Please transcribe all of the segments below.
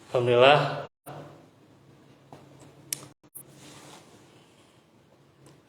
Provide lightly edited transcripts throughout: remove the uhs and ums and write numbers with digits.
Alhamdulillah,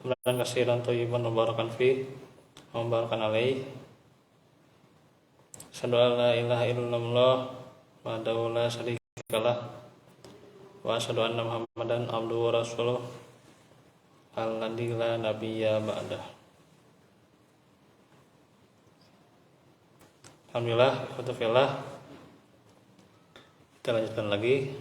hamdan katsiran thayyiban mubarakan fi wa mubarakan alaih. Asyhadu an la ilaha illallah wahdahu la syarikalah wa asyhadu anna Muhammadan abduhu wa rasuluh alladzi la nabiyya ba'dah. Alhamdulillah, alhamdulillah. Kita lanjutkan lagi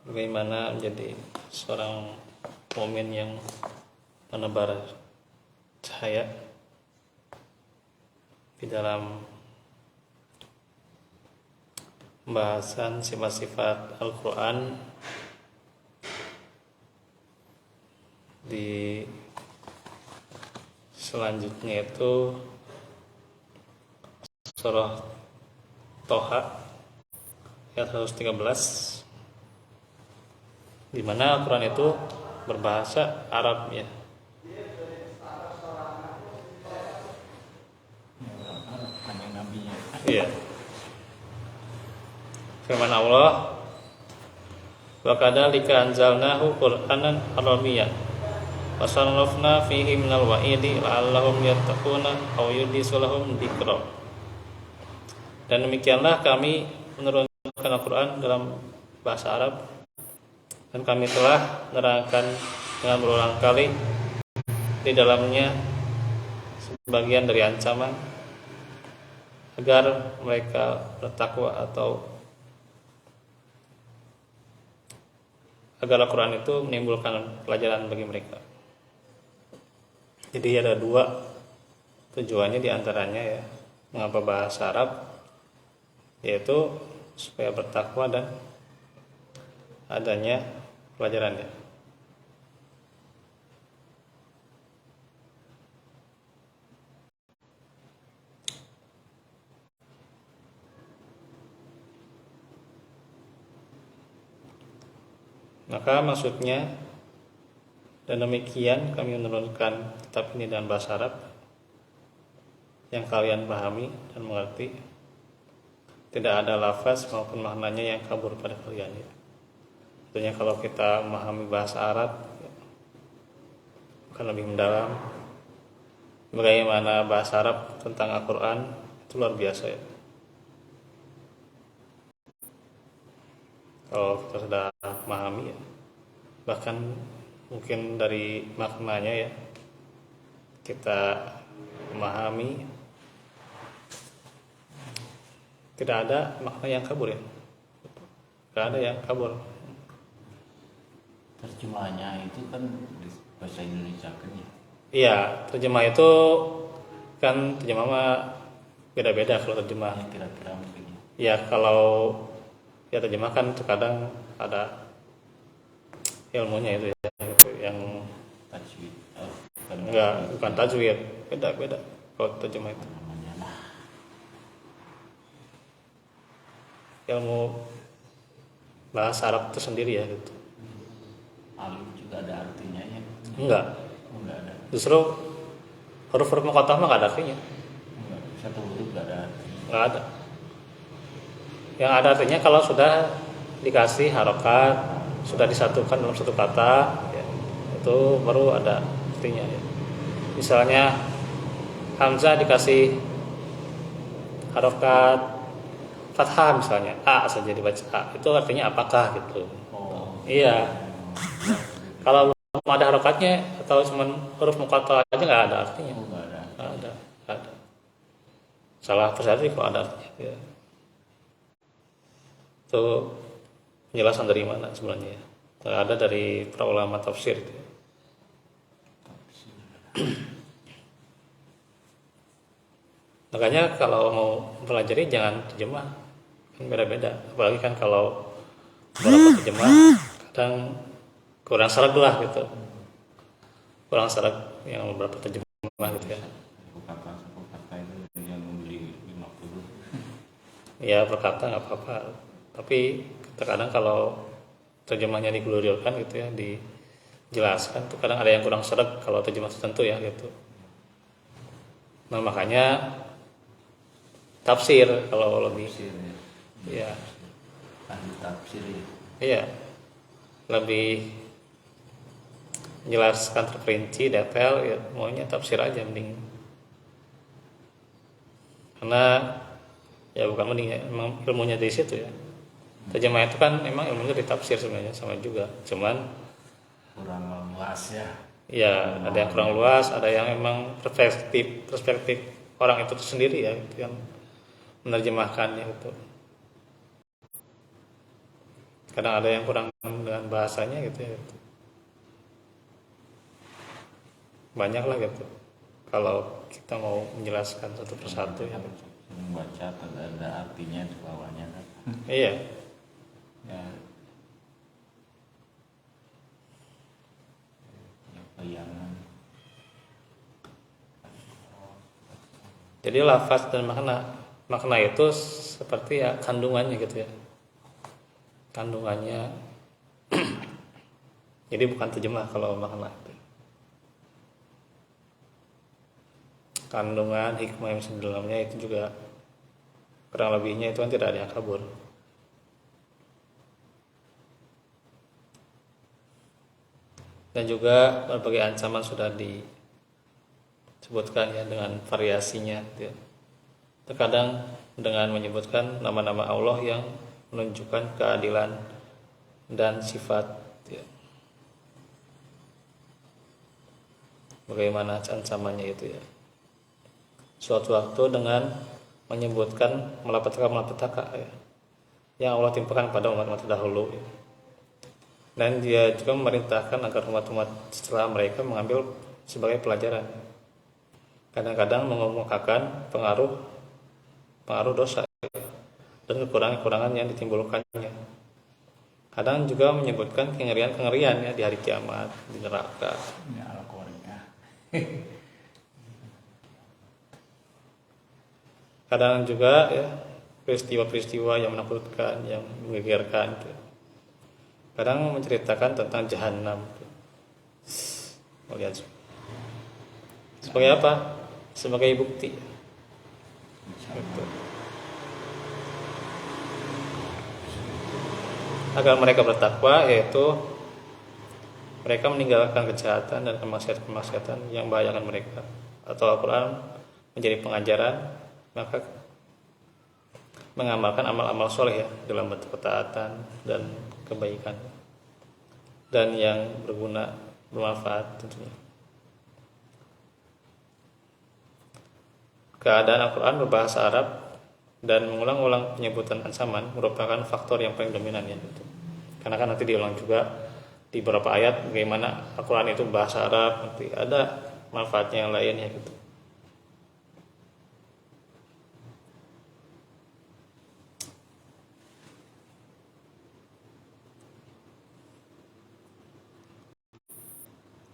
bagaimana menjadi seorang mukmin yang menebar cahaya di dalam pembahasan sifat-sifat Al-Quran di selanjutnya itu surah Toha ayat 113, di mana Al-Quran itu berbahasa Arab ya. Iya. Firman Allah, wa kadzalika anzalnahu Qur'anan Arabiyyan wa sarrafna fihi minal wa'idi la'allahum yattaquna aw yuhdisu lahum dzikra. Dan demikianlah kami menurunkan Al-Quran dalam bahasa Arab, dan kami telah menerangkan dengan berulang kali di dalamnya sebagian dari ancaman agar mereka bertakwa atau agar Al-Quran itu menimbulkan pelajaran bagi mereka. Jadi ada dua tujuannya, diantaranya ya mengapa bahasa Arab, yaitu supaya bertakwa dan adanya pelajarannya. Maka maksudnya, dan demikian kami menurunkan kitab ini dalam bahasa Arab yang kalian pahami dan mengerti, tidak ada lafaz maupun maknanya yang kabur pada kalian ya. Tentunya kalau kita memahami bahasa Arab akan lebih mendalam bagaimana bahasa Arab tentang Al-Quran, itu luar biasa ya. Kalau kita sudah memahami ya, bahkan mungkin dari maknanya ya, kita memahami, tidak ada makna yang kabur ya, tidak ada yang kabur. Terjemahnya itu kan di bahasa Indonesia kan ya? Iya, terjemah itu kan terjemah mah beda-beda kalau terjemah. Ya, kira-kira mungkin. Ya kalau ya terjemah kan terkadang ada ilmunya itu ya, itu yang Tajwid. enggak, bukan tajwid, beda-beda kalau terjemah itu. Ilmu bahasa Arab itu sendiri ya gitu. Alif juga ada artinya ya? Enggak. Enggak ada. Justru huruf-huruf muqattah mah enggak ada artinya. Enggak. Satu huruf enggak ada artinya. Enggak ada. Yang ada artinya kalau sudah dikasih harokat, sudah disatukan dalam satu kata ya, itu baru ada artinya ya. Misalnya hamzah dikasih harokat fathah misalnya, A saja dibaca A, itu artinya apakah gitu. Oh. Iya. Kalau belum ada harokatnya atau cuma huruf muqattah aja nggak ada artinya. Oh, enggak ada. Nggak ada. Salah persepsi kalau ada artinya. Ya. Itu penjelasan dari mana sebenarnya? Nggak ada dari para ulama tafsir. Itu. Makanya kalau mau mempelajari jangan terjemah, kan beda-beda. Apalagi kan kalau beberapa terjemah kadang kurang seret lah gitu, kurang seret yang beberapa terjemah gitu ya. Kata itu yang membeli 50. Ya perkata nggak apa-apa, tapi terkadang kalau terjemahnya digelurkan gitu ya, dijelaskan tuh kadang ada yang kurang seret kalau terjemah tertentu ya gitu. Nah makanya tafsir kalau lebih ya ahli tafsir ya. Iya, lebih menjelaskan terperinci detail ya, maunya tafsir aja mending, karena ya bukan mending ya, emang ilmunya di situ ya. Terjemah itu kan emang ilmunya di tafsir sebenarnya sama juga, cuman Kurang luas ya. ya ada yang kurang luas, ada yang emang perspektif orang itu sendiri ya gitu yang menerjemahkannya itu. Kadang ada yang kurang dengan bahasanya gitu ya. Banyak lah gitu. Kalau kita mau menjelaskan satu persatu ya. Membaca ada artinya di bawahnya kan. Iya. Ya. Ya, bayangan. Jadi lafaz dan makna itu seperti ya kandungannya gitu ya. Kandungannya. Jadi bukan terjemah kalau makna itu. Kandungan hikmah yang di dalamnya itu juga kurang lebihnya itu kan tidak ada yang kabur. Dan juga berbagai ancaman sudah disebutkan ya dengan variasinya gitu ya. Terkadang dengan menyebutkan nama-nama Allah yang menunjukkan keadilan dan sifat ya. Bagaimana ancamannya itu ya. Suatu waktu dengan menyebutkan malapetaka ya, yang Allah timpakan pada umat-umat terdahulu ya. Dan dia juga memerintahkan agar umat-umat setelah mereka mengambil sebagai pelajaran. Kadang-kadang mengemukakan pengaruh dosa ya, dan kekurangan-kekurangan yang ditimbulkannya. Kadang juga menyebutkan kengerian-kengerian ya di hari kiamat, di neraka. Ini Al-Qur'an. Kadang juga ya peristiwa-peristiwa yang menakutkan, yang menggegerkan gitu. Kadang menceritakan tentang jahanam. Melihat sebagai apa? Sebagai bukti. Gitu. Agar mereka bertakwa, yaitu mereka meninggalkan kejahatan dan kemaksiatan yang membahayakan mereka. Atau Al-Quran menjadi pengajaran, maka mengamalkan amal-amal soleh ya dalam bentuk ketaatan dan kebaikan dan yang berguna, bermanfaat tentunya. Keadaan Al-Quran berbahasa Arab dan mengulang-ulang penyebutan ancaman merupakan faktor yang paling dominan ya gitu. Karena kan nanti diulang juga di beberapa ayat bagaimana Al-Quran itu bahasa Arab, nanti ada manfaatnya yang lain ya gitu.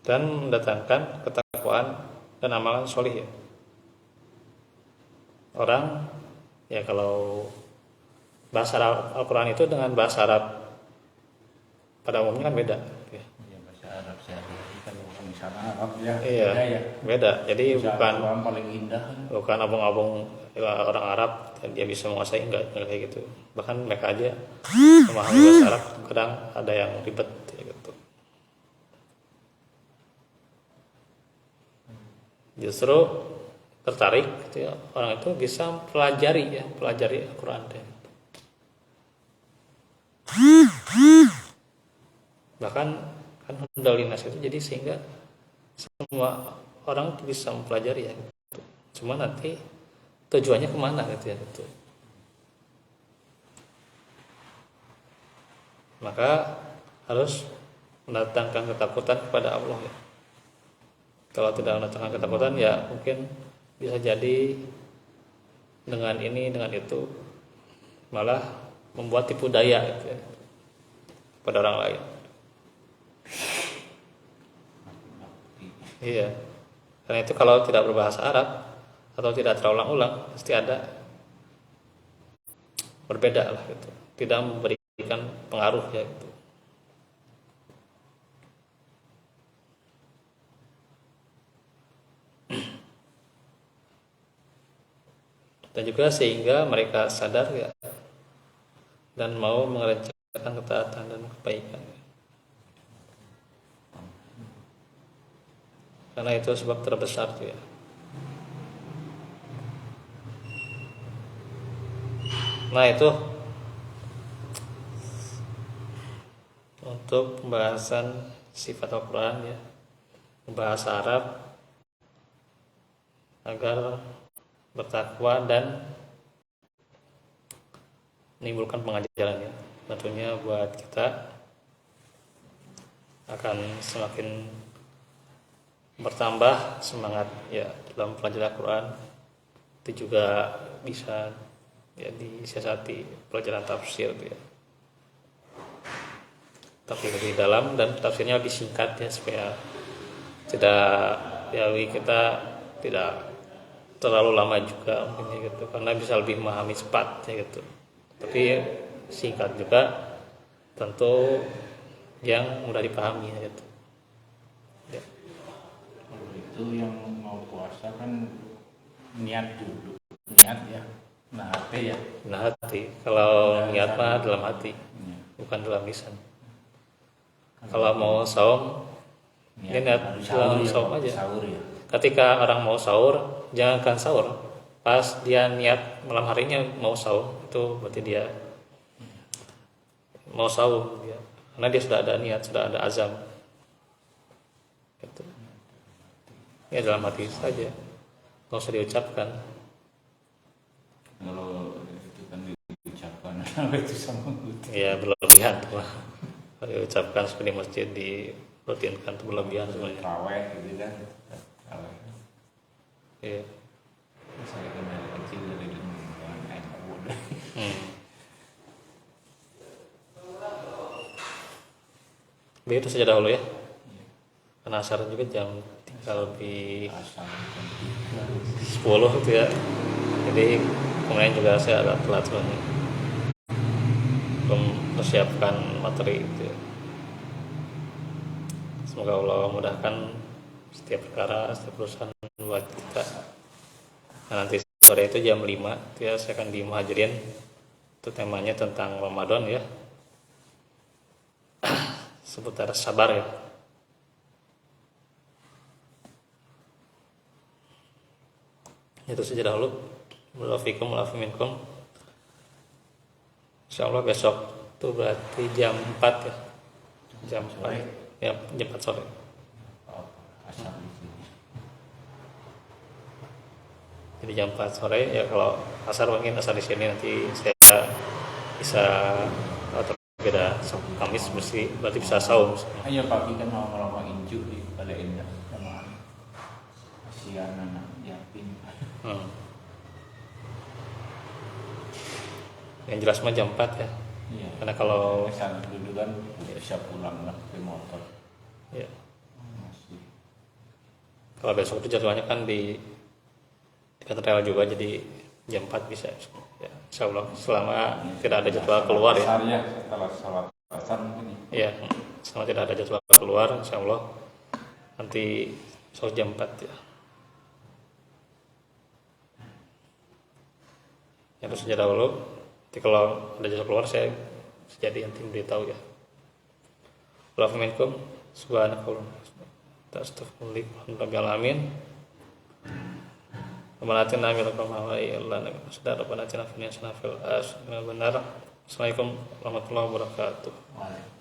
Dan mendatangkan ketakwaan dan amalan solih ya. Orang ya kalau bahasa Arab Al-Quran itu dengan bahasa Arab pada umumnya kan beda ya. Ya, bahasa Arab sehari-hari kan bukan bahasa Arab ya. Iya, Beda ya. beda. Jadi Bahasa bukan Al-Quran paling indah. bukan abong-abong ya, orang Arab dan dia bisa menguasai enggak kayak gitu. Bahkan mereka aja memahami bahasa Arab kadang ada yang ribet ya gitu. Justru tertarik gitu ya, orang itu bisa pelajari Al-Quran ya. Bahkan kan Hudalinas itu jadi sehingga semua orang bisa mempelajari ya gitu. Cuma nanti tujuannya kemana gitu ya gitu. Maka harus mendatangkan ketakutan kepada Allah ya. Kalau tidak mendatangkan ketakutan ya mungkin bisa jadi dengan ini dengan itu malah membuat tipu daya gitu ya, pada orang lain. Iya. Karena itu kalau tidak berbahasa Arab atau tidak terulang-ulang pasti ada berbeda lah gitu. Tidak memberikan pengaruh ya gitu. Dan juga sehingga mereka sadar ya dan mau mengerjakan ketaatan dan kebaikan. Karena itu sebab terbesar tuh ya. Nah itu untuk pembahasan sifat Al-Quran ya, bahasa Arab agar bertakwa dan menimbulkan pengajaran ya. Tentunya buat kita akan semakin bertambah semangat ya dalam pelajaran Al-Quran. Itu juga bisa ya disiasati pelajaran tafsir ya, tapi lebih dalam dan tafsirnya lebih singkat ya, supaya tidak ya kita tidak terlalu lama juga mungkin ya gitu, karena bisa lebih memahami cepat ya gitu, tapi singkat juga tentu yang mudah dipahami ya gitu ya. Itu yang mau puasa kan niat dulu, niat ya, nah hati ya. Nah hati, kalau niat mah dalam hati, Ya. bukan dalam lisan. Kalau mau saum, dia niat dalam saum aja. Sahur ya. Ketika orang mau sahur, jangankan sahur, pas dia niat malam harinya mau saum, itu berarti dia mau saum ya. Karena dia sudah ada niat, sudah ada azam. Gitu. Ya dalam hati saja, nggak usah diucapkan. Kalau itu kan diucapkan itu sama gitu. Ya berlebihan tuh. Kalau diucapkan seperti masjid dirutinkan itu berlebihan sebenarnya. Traweh gitu kan. Traweh. Iya. Saya kan dari kecil dari lingkungan NU. Begitu saja dahulu ya. Karena asar juga jam tinggal lebih Asal 10 gitu ya. Jadi kemarin juga saya agak telat sebenarnya, belum persiapkan materi gitu ya. Semoga Allah mudahkan setiap perkara, setiap urusan buat kita. Nah, nanti sore itu jam 5 itu ya, saya akan di Muhajirin. Itu temanya tentang Ramadan ya, seputar sabar ya. Itu saja dahulu. Walafikum walafiminkum. Insyaallah besok itu berarti jam 4 ya. Jam 4. Ya, jam 4 sore. asal di sini. Jadi jam 4 sore ya, kalau asar mungkin asar di sini, nanti saya bisa atau beda Kamis mesti berarti bisa saum. Ayo pagi kan mau ngelomong inju di pada indah sama kasihan anak yatim. Yang jelas mah jam 4 ya. Iya. Karena kalau kesana dulu kan bisa pulang lah ke motor. ya, Masih. kalau besok itu jadwalnya kan di katedral juga, jadi jam 4 bisa ya, insyaallah, selama tidak ada jadwal keluar ya. Asarnya setelah salat asar mungkin. Ya, selama tidak ada jadwal keluar, insyaallah nanti besok jam 4 ya. Yang itu saja dahulu. Nanti kalau ada jadwal keluar saya jadi nanti beritahu ya. Waalaikumsalam subhanakallahumma astaghfirullahaladzim amin. Rabbana atina min ladunka rahmatan wa benar. Assalamualaikum warahmatullahi wabarakatuh. Waalaikumsalam.